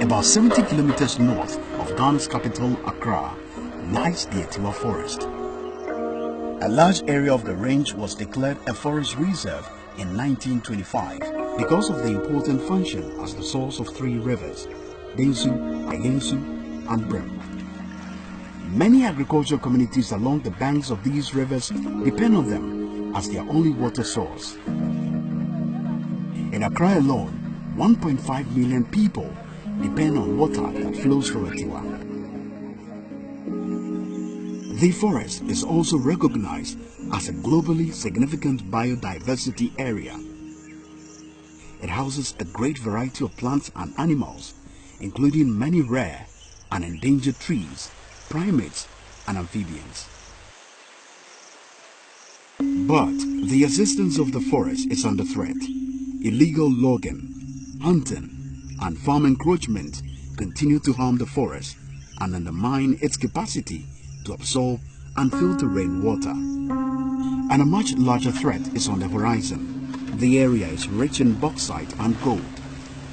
About 70 kilometers north of Ghana's capital, Accra, lies the Etiwa Forest. A large area of the range was declared a forest reserve in 1925 because of the important function as the source of three rivers, Densu, Ayensu, and Brim. Many agricultural communities along the banks of these rivers depend on them as their only water source. In Accra alone, 1.5 million people depend on water that flows from Etiwa. The forest is also recognized as a globally significant biodiversity area. It houses a great variety of plants and animals, including many rare and endangered trees, primates, and amphibians. But the existence of the forest is under threat. Illegal logging, hunting, and farm encroachment continue to harm the forest and undermine its capacity to absorb and filter rainwater. And a much larger threat is on the horizon. The area is rich in bauxite and gold,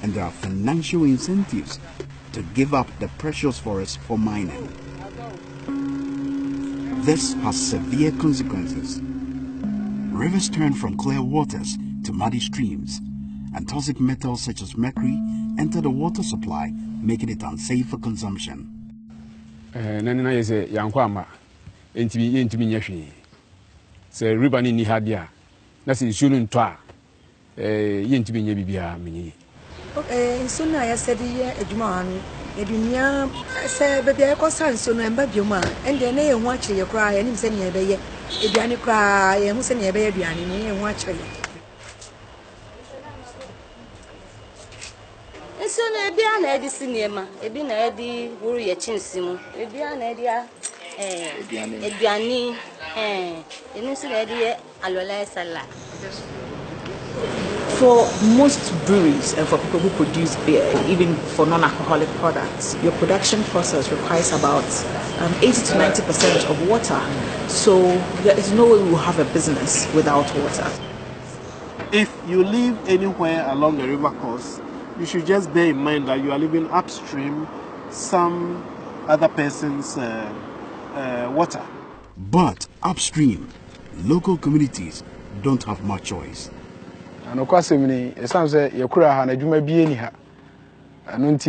and there are financial incentives to give up the precious forest for mining. This has severe consequences. Rivers turn from clear waters to muddy streams, and toxic metals such as mercury enter the water supply, making it unsafe for consumption. So maybe an Eddie cinema, a bin Eddie Wuri Chinsimu, a bian Eddie, a biani, Eddie Alola Sala. For most breweries and for people who produce beer, even for non-alcoholic products, your production process requires about 80 to 90% of water. So there is no way we will have a business without water. If you live anywhere along the river course, you should just bear in mind that you are living upstream some other person's water. But upstream, local communities don't have much choice. And of course, it sounds like you could have a juma be any ha. And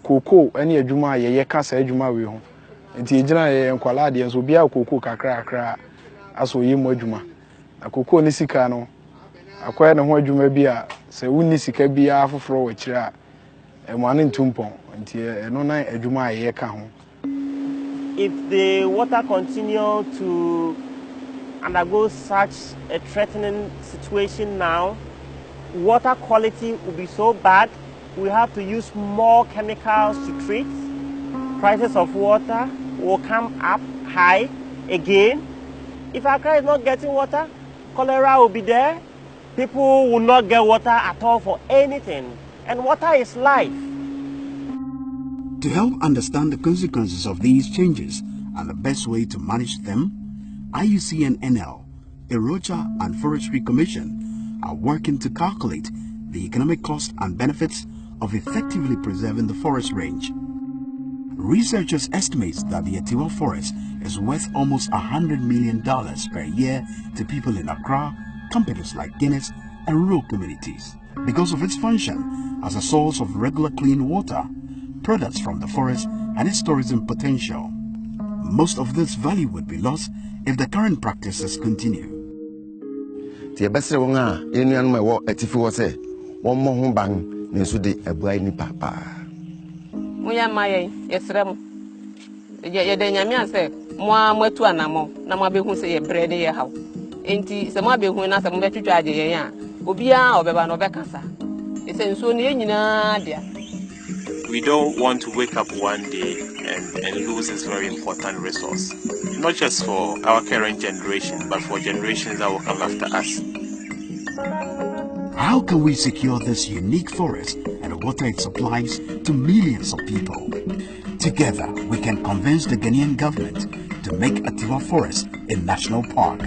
cocoa, any juma, ye can't say juma we home. And Tijana and Qualadians will be a cocoa cacra as we more juma. A cocoa nisicano. Acquire no juma be a say unisika be a for which and one in Tumpon until no night a juma ye can. If the water continue to undergo such a threatening situation now, water quality will be so bad, we have to use more chemicals to treat. Prices of water will come up high again. If Accra is not getting water, cholera will be there. People will not get water at all for anything. And water is life. To help understand the consequences of these changes and the best way to manage them, IUCN-NL, Erocha and Forestry Commission are working to calculate the economic cost and benefits of effectively preserving the forest range. Researchers estimate that the Etiwa Forest is worth almost $100 million per year to people in Accra, companies like Guinness, and rural communities because of its function as a source of regular clean water, products from the forest, and its tourism potential. Most of this value would be lost if the current practices continue. The best one, anyone may walk at if you was a one more bang, Nesudi, a blind papa. We are my yes, Ram. Yadanya said, Moa to anamo, Namabe who say a bread a how. Ain't he some abbey who has a better judge, Ubia or Bebano Becassa. It's in so near Nadia. We don't want to wake up one day and lose this very important resource, not just for our current generation, but for generations that will come after us. How can we secure this unique forest and the water it supplies to millions of people? Together, we can convince the Ghanaian government to make Etiwa Forest a national park.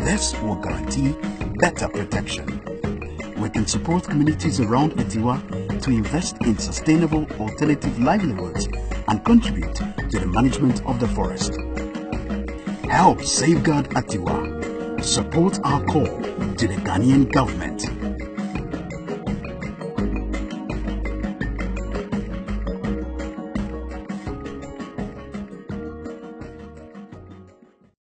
This will guarantee better protection. We can support communities around Etiwa to invest in sustainable alternative livelihoods and contribute to the management of the forest. Help safeguard Atiwa. Support our call to the Ghanaian government.